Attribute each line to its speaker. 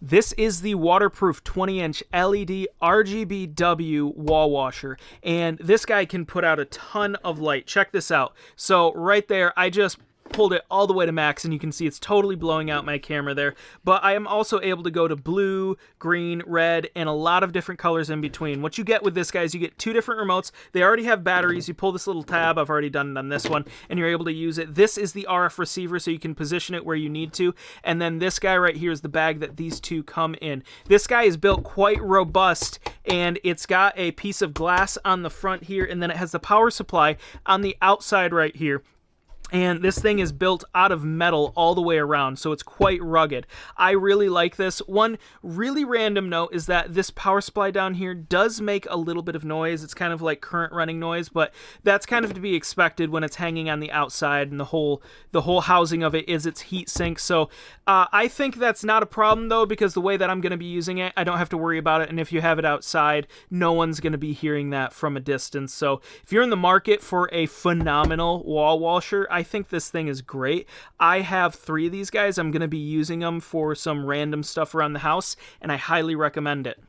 Speaker 1: This is the waterproof 20-inch LED RGBW wall washer, and this guy can put out a ton of light. Check this out. So right there, I just pulled it all the way to max, and you can see it's totally blowing out my camera there. But I am also able to go to blue, green, red, and a lot of different colors in between. What you get with this guy is you get 2 different remotes. They already have batteries. You pull this little tab, I've already done it on this one, and you're able to use it. This is the RF receiver, so you can position it where you need to. And then this guy right here is the bag that these two come in. This guy is built quite robust, and it's got a piece of glass on the front here, and then it has the power supply on the outside right here. And this thing is built out of metal all the way around, so it's quite rugged. I really like this. One really random note is that this power supply down here does make a little bit of noise. It's kind of like current running noise, but that's kind of to be expected when it's hanging on the outside, and the whole housing of it is its heat sink. So I think that's not a problem, though, because the way that I'm going to be using it, I don't have to worry about it. And if you have it outside, no one's going to be hearing that from a distance. So if you're in the market for a phenomenal wall washer, I think this thing is great. I have 3 of these guys. I'm going to be using them for some random stuff around the house, and I highly recommend it.